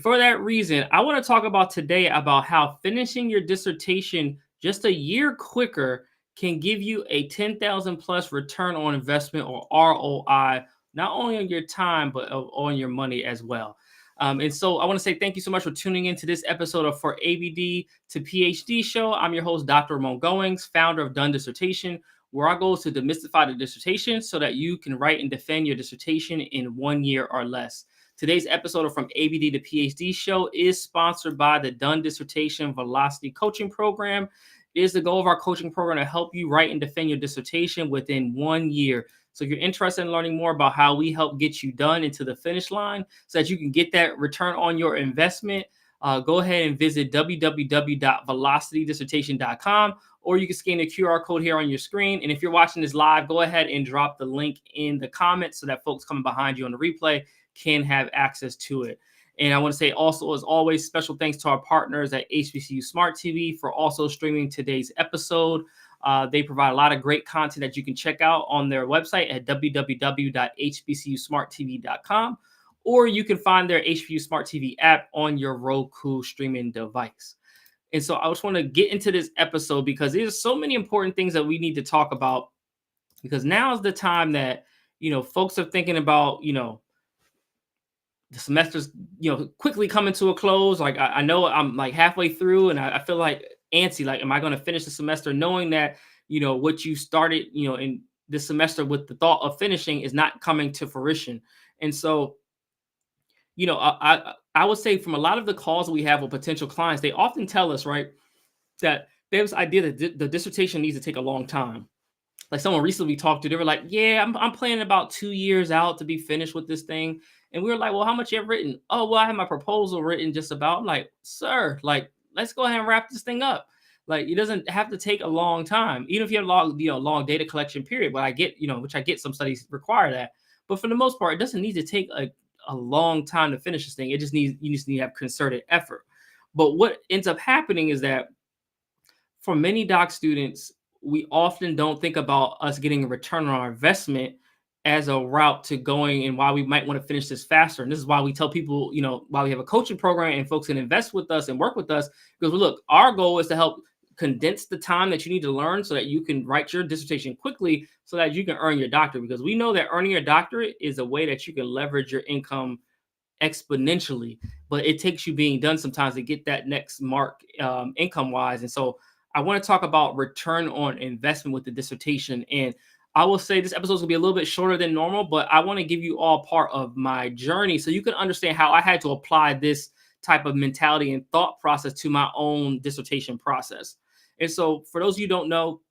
for that reason, I want to talk about today about how finishing your dissertation just a year quicker can give you a 10,000 plus return on investment or ROI, not only on your time, but on your money as well. And so I want to say thank you so much for tuning into this episode of For ABD to PhD Show. I'm your host, Dr. Ramon Goings, founder of Done Dissertation, where our goal is to demystify the dissertation so that you can write and defend your dissertation in 1 year or less. Today's episode of From ABD to PhD Show is sponsored by the Done Dissertation Velocity Coaching Program. It is the goal of our coaching program to help you write and defend your dissertation within 1 year. So if you're interested in learning more about how we help get you done into the finish line so that you can get that return on your investment, go ahead and visit www.velocitydissertation.com, or you can scan the QR code here on your screen. And if you're watching this live, go ahead and drop the link in the comments so that folks coming behind you on the replay can have access to it. And I want to say also, as always, special thanks to our partners at HBCU Smart TV for also streaming today's episode. They provide a lot of great content that you can check out on their website at www.hbcusmarttv.com, or you can find their HBCU Smart TV app on your Roku streaming device. And so I just want to get into this episode because there's so many important things that we need to talk about, because now is the time that, folks are thinking about, the semester's, quickly coming to a close. Like I know I'm like halfway through and I feel like antsy, like, am I going to finish the semester knowing that, what you started, in this semester with the thought of finishing is not coming to fruition. And so, I would say from a lot of the calls we have with potential clients, they often tell us, right, that they have this idea that the dissertation needs to take a long time. Like someone recently we talked to, they were like, yeah, I'm planning about 2 years out to be finished with this thing. And we were like, well, how much you have written? Oh, well, I have my proposal written just about. I'm like, sir, like, let's go ahead and wrap this thing up. Like, it doesn't have to take a long time, even if you have long data collection period. But I get, which I get some studies require that. But for the most part, it doesn't need to take a long time to finish this thing. You just need to have concerted effort. But what ends up happening is that for many doc students, we often don't think about us getting a return on our investment as a route to going and why we might want to finish this faster. And this is why we tell people, why we have a coaching program and folks can invest with us and work with us, because look, our goal is to help condense the time that you need to learn so that you can write your dissertation quickly so that you can earn your doctorate, because we know that earning your doctorate is a way that you can leverage your income exponentially, but it takes you being done sometimes to get that next mark income wise. And so I want to talk about return on investment with the dissertation. And I will say this episode is going to be a little bit shorter than normal, but I want to give you all part of my journey so you can understand how I had to apply this type of mentality and thought process to my own dissertation process. And so for those of you who don't know,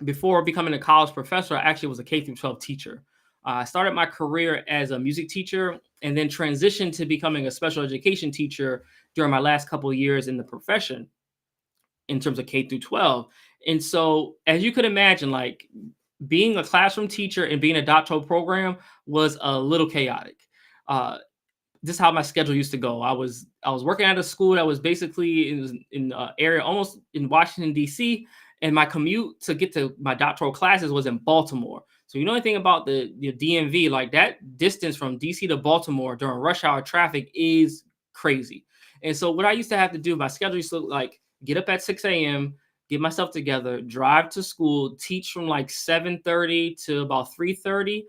before becoming a college professor, I actually was a K through 12 teacher. I started my career as a music teacher and then transitioned to becoming a special education teacher during my last couple of years in the profession in terms of K through 12. And so as you could imagine, like being a classroom teacher and being a doctoral program was a little chaotic. This is how my schedule used to go. I was working at a school that was basically in area almost in Washington, D.C., and my commute to get to my doctoral classes was in Baltimore. So you know anything about the DMV, like that distance from DC to Baltimore during rush hour traffic is crazy. And so what I used to have to do, my schedule used to look like get up at 6 a.m., get myself together, drive to school, teach from like 7:30 to about 3:30.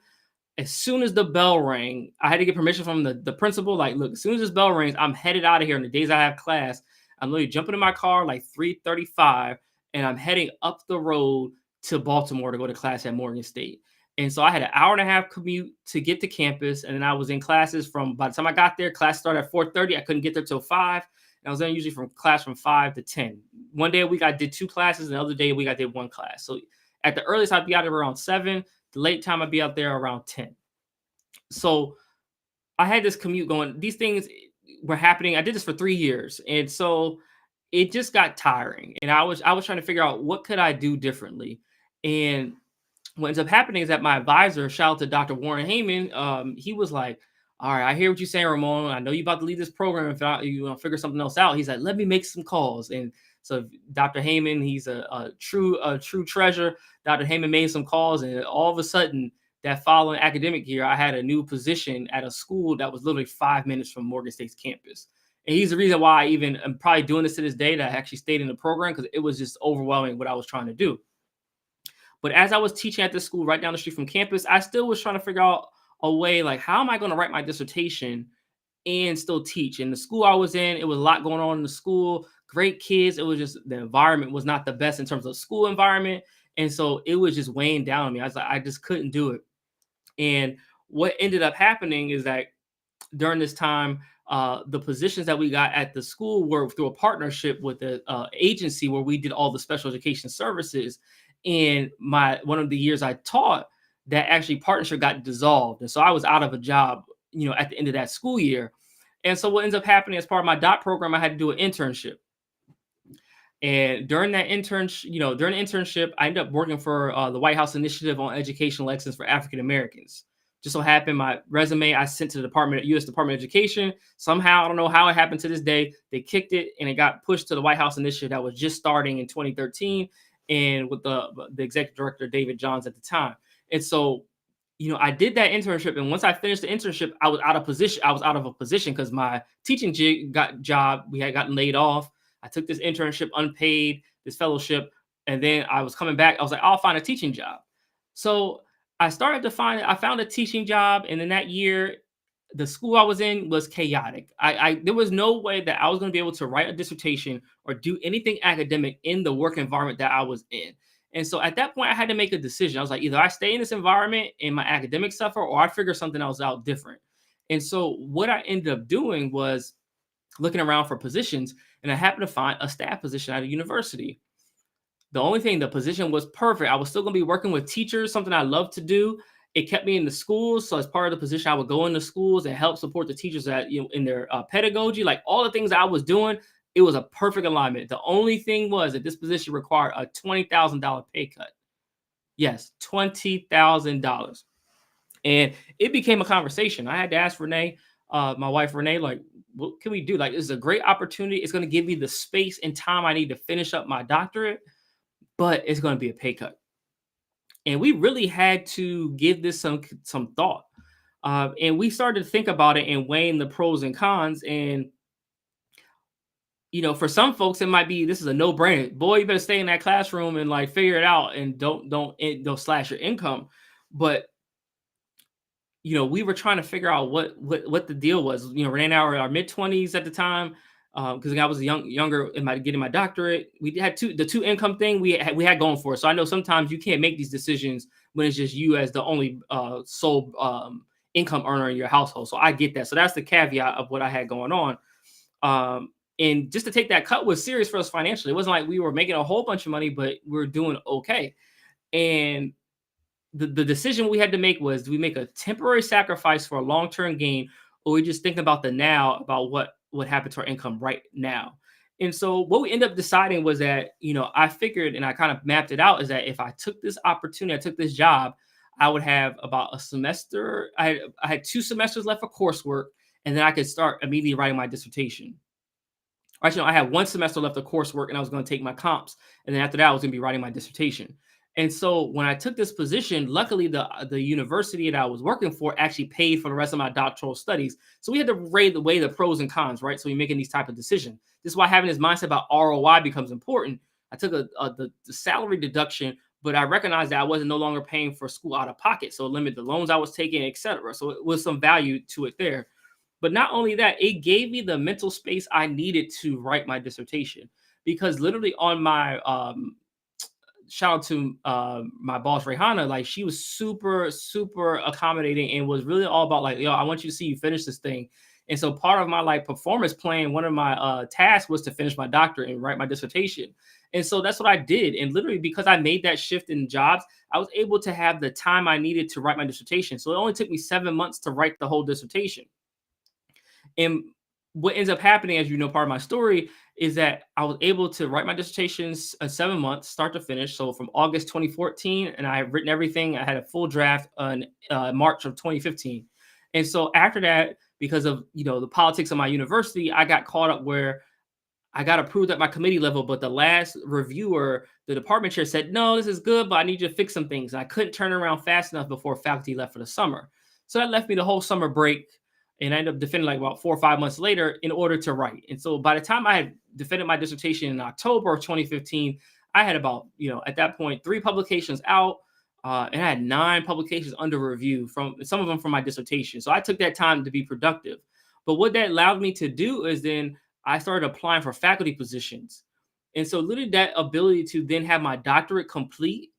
As soon as the bell rang, I had to get permission from the principal. Like, look, as soon as this bell rings, I'm headed out of here. On the days I have class, I'm literally jumping in my car like 3:35, and I'm heading up the road to Baltimore to go to class at Morgan State. And so I had an hour and a half commute to get to campus, and then I was in classes from, by the time I got there, class started at 4:30. I couldn't get there till 5. And I was there usually from 5 to 10. One day a week I did 2 classes, and the other day a week I did 1 class. So at the earliest I'd be out there around 7. The late time I'd be out there around 10. So I had this commute going. These things were happening. I did this for 3 years. And so it just got tiring. And I was trying to figure out what could I do differently. And what ends up happening is that my advisor, shout out to Dr. Warren Heyman, he was like, all right, I hear what you're saying, Ramon. I know you're about to leave this program if you want to figure something else out. He's like, let me make some calls. And so Dr. Heyman, he's a true treasure. Dr. Heyman made some calls, and all of a sudden, that following academic year, I had a new position at a school that was literally 5 minutes from Morgan State's campus. And he's the reason why I even am probably doing this to this day, that I actually stayed in the program, because it was just overwhelming what I was trying to do. But as I was teaching at this school right down the street from campus, I still was trying to figure out a way, like, how am I going to write my dissertation and still teach? In the school I was in, it was a lot going on in the school, great kids. It was just the environment was not the best in terms of school environment. And so it was just weighing down on me. I was like, I just couldn't do it. And what ended up happening is that during this time, the positions that we got at the school were through a partnership with the agency where we did all the special education services. And my one of the years I taught, that actually partnership got dissolved, and so I was out of a job, at the end of that school year. And so what ends up happening, as part of my dot program, I had to do an internship. And during the internship, I ended up working for the White House Initiative on Educational Excellence for African Americans. Just so happened, my resume I sent to the U.S. Department of Education. Somehow, I don't know how it happened to this day, they kicked it and it got pushed to the White House Initiative that was just starting in 2013, and with the executive director David Johns at the time. And so, I did that internship, and once I finished the internship, I was out of position. I was out of a position because my teaching job, we had gotten laid off. I took this internship unpaid, this fellowship, and then I was coming back. I was like, I'll find a teaching job. So I found a teaching job, and in that year, the school I was in was chaotic. There was no way that I was going to be able to write a dissertation or do anything academic in the work environment that I was in. And so at that point, I had to make a decision. I was like, either I stay in this environment and my academics suffer, or I figure something else out different. And so what I ended up doing was looking around for positions, and I happened to find a staff position at a university. The only thing, the position was perfect. I was still going to be working with teachers, something I love to do. It kept me in the schools. So as part of the position, I would go into schools and help support the teachers in their pedagogy, like all the things I was doing. It was a perfect alignment. The only thing was that this position required a $20,000 pay cut. Yes, $20,000. And it became a conversation. I had to ask Renee, my wife Renee, like, what can we do? Like, this is a great opportunity. It's going to give me the space and time I need to finish up my doctorate, but it's going to be a pay cut. And we really had to give this some thought. And we started to think about it and weighing the pros and cons. And, for some folks, it might be, this is a no brainer. Boy, you better stay in that classroom and like figure it out, and don't slash your income. But we were trying to figure out what the deal was. Renee and I were in our mid-20s at the time, because I was younger in getting my doctorate. We had the two income thing we had going for us. So I know sometimes you can't make these decisions when it's just you as the only sole income earner in your household. So I get that. So that's the caveat of what I had going on. And just to take that cut was serious for us financially. It wasn't like we were making a whole bunch of money, but we were doing okay. And the decision we had to make was, do we make a temporary sacrifice for a long-term gain, or we just think about the now, about what happened to our income right now? And so what we ended up deciding was that, I figured, and I kind of mapped it out, is that if I took this opportunity, I took this job, I would have about a semester. I had 2 semesters left for coursework, and then I could start immediately writing my dissertation. Actually, no, I had 1 semester left of coursework, and I was going to take my comps. And then after that, I was going to be writing my dissertation. And so when I took this position, luckily the university that I was working for actually paid for the rest of my doctoral studies. So we had to weigh the pros and cons, right? So you're making these type of decisions. This is why having this mindset about ROI becomes important. I took the salary deduction, but I recognized that I wasn't no longer paying for school out of pocket. So it limited the loans I was taking, etc. So it was some value to it there. But not only that, it gave me the mental space I needed to write my dissertation, because literally on my shout out to my boss Rayhana, like, she was super accommodating and was really all about like, yo, I want you to see you finish this thing. And so part of my like performance plan, one of my tasks was to finish my doctorate and write my dissertation. And so that's what I did. And literally, because I made that shift in jobs, I was able to have the time I needed to write my dissertation. So it only took me 7 months to write the whole dissertation. And what ends up happening, as part of my story, is that I was able to write my dissertations in 7 months, start to finish. So from August 2014, and I had written everything. I had a full draft on March of 2015. And so after that, because of the politics of my university, I got caught up where I got approved at my committee level, but the last reviewer, the department chair, said, no, this is good, but I need you to fix some things. And I couldn't turn around fast enough before faculty left for the summer. So that left me the whole summer break. and I ended up defending like about 4 or 5 months later in order to write. And so by the time I had defended my dissertation in October of 2015, I had about, at that point, 3 publications out, and I had 9 publications under review, from some of them from my dissertation. So I took that time to be productive. But what that allowed me to do is then I started applying for faculty positions. And so literally that ability to then have my doctorate complete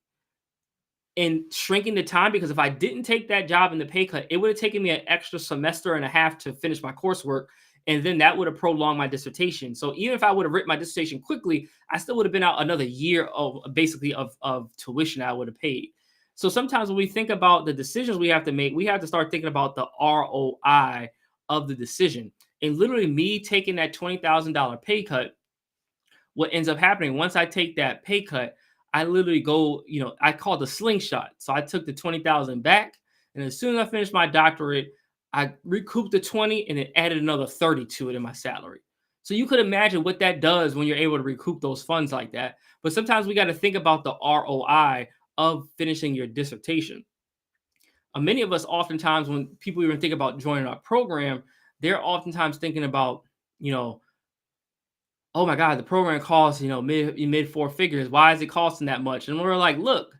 and shrinking the time, because if I didn't take that job in the pay cut, it would have taken me an extra semester and a half to finish my coursework. And then that would have prolonged my dissertation. So even if I would have written my dissertation quickly, I still would have been out another year of basically of tuition I would have paid. So sometimes when we think about the decisions we have to make, we have to start thinking about the ROI of the decision. And literally me taking that $20,000 pay cut, what ends up happening once I take that pay cut, I literally go, I call the slingshot. So I took the 20,000 back, and as soon as I finished my doctorate, I recouped the 20 and then added another 30 to it in my salary. So you could imagine what that does when you're able to recoup those funds like that. But sometimes we got to think about the ROI of finishing your dissertation. Many of us, oftentimes, when people even think about joining our program, they're oftentimes thinking about, oh my God, the program costs, mid 4 figures. Why is it costing that much? And we're like, look,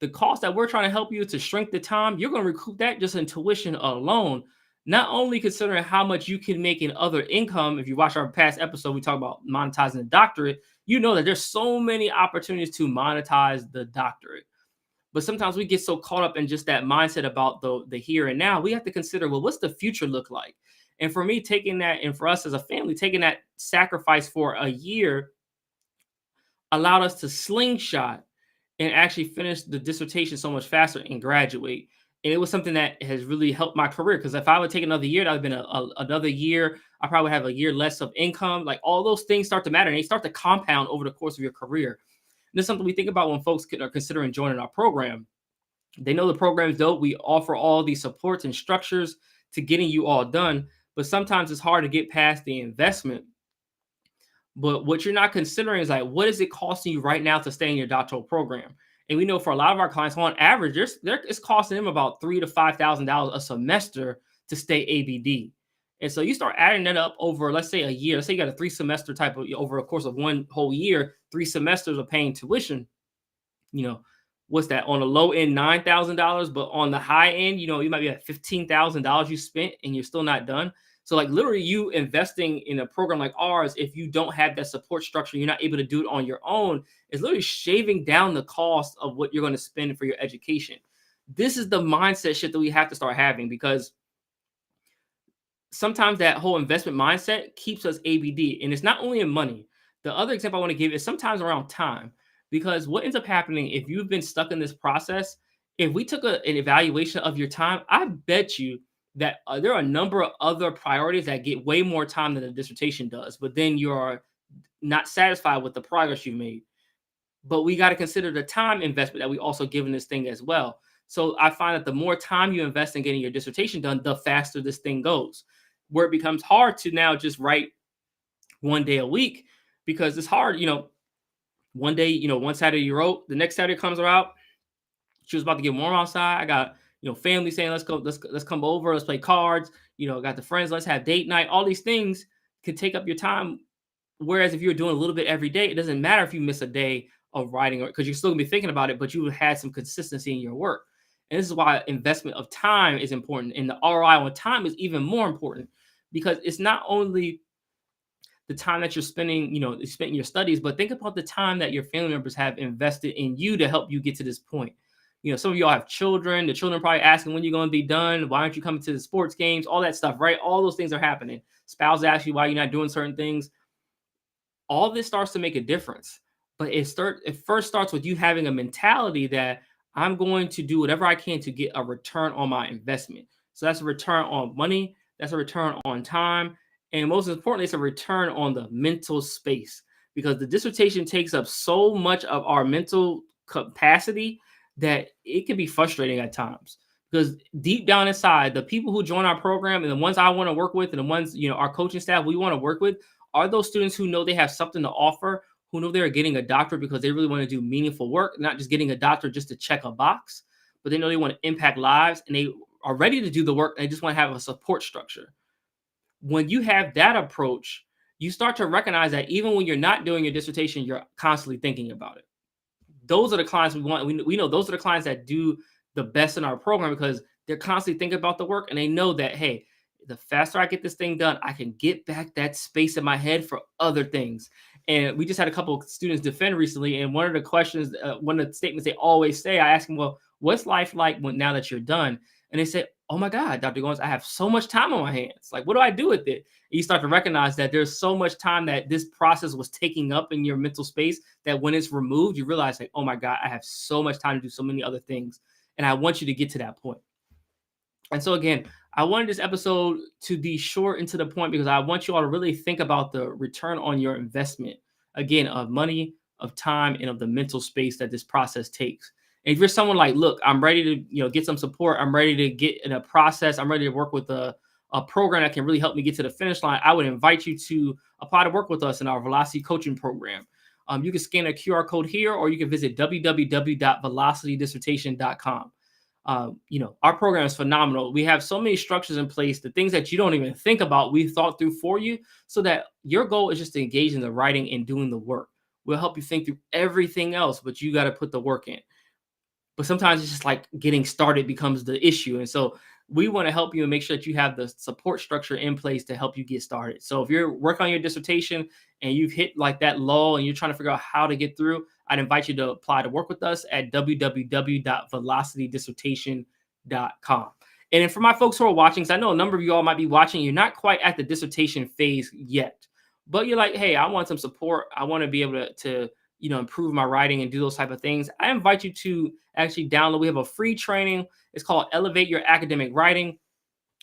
the cost that we're trying to help you to shrink the time, you're going to recoup that just in tuition alone. Not only considering how much you can make in other income. If you watch our past episode, we talk about monetizing the doctorate. You know that there's so many opportunities to monetize the doctorate. But sometimes we get so caught up in just that mindset about the here and now. We have to consider, well, what's the future look like? And for me, taking that, and for us as a family, taking that sacrifice for a year allowed us to slingshot and actually finish the dissertation so much faster and graduate. And it was something that has really helped my career, because if I would take another year, that would have been another year. I probably have a year less of income. Like, all those things start to matter, and they start to compound over the course of your career. And this is something we think about when folks are considering joining our program. They know the program is dope. We offer all these supports and structures to getting you all done, but sometimes it's hard to get past the investment. But what you're not considering is, like, what is it costing you right now to stay in your doctoral program? And we know for a lot of our clients, on average, it's costing them about $3,000 to $5,000 a semester to stay ABD. And so you start adding that up over, let's say, a year. Let's say you got a 3 semester type of, over a course of one whole year, 3 semesters of paying tuition. What's that? On the low end, $9,000, but on the high end, you might be at $15,000 you spent and you're still not done. So, like, literally, you investing in a program like ours, if you don't have that support structure, you're not able to do it on your own, is literally shaving down the cost of what you're going to spend for your education. This is the mindset shift that we have to start having, because sometimes that whole investment mindset keeps us ABD. And it's not only in money. The other example I want to give is sometimes around time, because what ends up happening if you've been stuck in this process, if we took an evaluation of your time, I bet you that there are a number of other priorities that get way more time than the dissertation does, but then you're not satisfied with the progress you've made. But we got to consider the time investment that we also give in this thing as well. So I find that the more time you invest in getting your dissertation done, the faster this thing goes. Where it becomes hard to now just write one day a week, because it's hard, one day, one Saturday you wrote, the next Saturday comes around, she was about to get warm outside. I got, family saying, let's go, let's come over, let's play cards, got the friends, let's have date night. All these things can take up your time. Whereas if you're doing a little bit every day, it doesn't matter if you miss a day of writing, because you're still gonna be thinking about it, but you had some consistency in your work. And this is why investment of time is important. And the ROI on time is even more important, because it's not only the time that you're spending, you spent in your studies, but think about the time that your family members have invested in you to help you get to this point. Some of y'all have children. The children are probably asking, when you're going to be done? Why aren't you coming to the sports games? All that stuff, right? All those things are happening. Spouses ask you why you're not doing certain things. All this starts to make a difference. But it first starts with you having a mentality that I'm going to do whatever I can to get a return on my investment. So that's a return on money. That's a return on time. And most importantly, it's a return on the mental space, because the dissertation takes up so much of our mental capacity that it can be frustrating at times. Because deep down inside, the people who join our program, and the ones I want to work with, and the ones, our coaching staff we want to work with, are those students who know they have something to offer, who know they're getting a doctorate because they really want to do meaningful work, not just getting a doctorate just to check a box, but they know they want to impact lives, and they are ready to do the work, and they just want to have a support structure. When you have that approach, you start to recognize that even when you're not doing your dissertation, you're constantly thinking about it. Those are the clients we want. We know those are the clients that do the best in our program because they're constantly thinking about the work and they know that, hey, the faster I get this thing done, I can get back that space in my head for other things. And we just had a couple of students defend recently. And one of the questions, one of the statements they always say, I ask them, well, what's life like now that you're done? And they said, oh my God, Dr. Goins, I have so much time on my hands. Like, what do I do with it? You start to recognize that there's so much time that this process was taking up in your mental space that when it's removed, you realize like, oh my God, I have so much time to do so many other things. And I want you to get to that point. And so again, I wanted this episode to be short and to the point because I want you all to really think about the return on your investment, again, of money, of time, and of the mental space that this process takes. And if you're someone like, look, I'm ready to, get some support. I'm ready to get in a process. I'm ready to work with a program that can really help me get to the finish line. I would invite you to apply to work with us in our Velocity Coaching Program. You can scan a QR code here, or you can visit www.velocitydissertation.com. Our program is phenomenal. We have so many structures in place, the things that you don't even think about, we've thought through for you so that your goal is just to engage in the writing and doing the work. We'll help you think through everything else, but you got to put the work in. But sometimes it's just like getting started becomes the issue. And so we want to help you and make sure that you have the support structure in place to help you get started. So if you're working on your dissertation and you've hit like that lull and you're trying to figure out how to get through, I'd invite you to apply to work with us at www.velocitydissertation.com. And then for my folks who are watching, because I know a number of you all might be watching, you're not quite at the dissertation phase yet, but you're like, hey, I want some support. I want to be able to improve my writing and do those type of things. I invite you to actually download. We have a free training. It's called Elevate Your Academic Writing.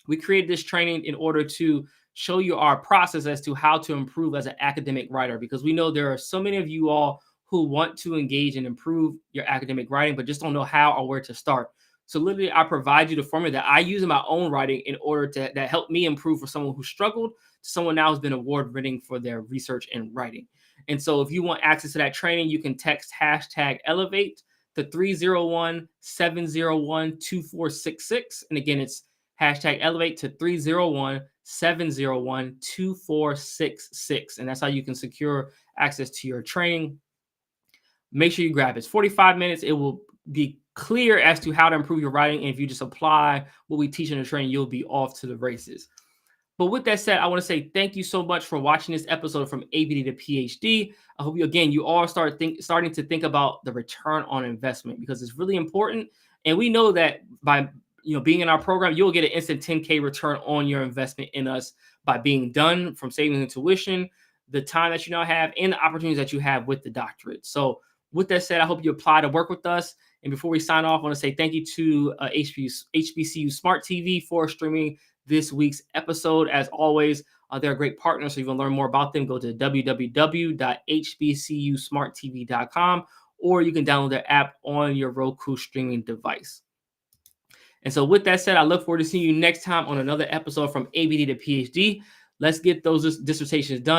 We created this training in order to show you our process as to how to improve as an academic writer, because we know there are so many of you all who want to engage and improve your academic writing, but just don't know how or where to start. So literally, I provide you the formula that I use in my own writing in order that help me improve for someone who struggled to someone now who's been award-winning for their research and writing. And so if you want access to that training, you can text #Elevate to 301-701-2466. And again, it's #Elevate to 301-701-2466. And that's how you can secure access to your training. Make sure you grab it. It's 45 minutes. It will be clear as to how to improve your writing. And if you just apply what we teach in the training, you'll be off to the races. But with that said, I want to say thank you so much for watching this episode from ABD to PhD. I hope you all starting to think about the return on investment, because it's really important. And we know that by being in our program, you'll get an instant 10K return on your investment in us by being done, from saving the tuition, the time that you now have, and the opportunities that you have with the doctorate. So with that said, I hope you apply to work with us. And before we sign off, I want to say thank you to HBCU Smart TV for streaming this week's episode. As always, they're a great partner. So if you want to learn more about them, go to www.hbcusmarttv.com, or you can download their app on your Roku streaming device. And so with that said, I look forward to seeing you next time on another episode from ABD to PhD. Let's get those dissertations done.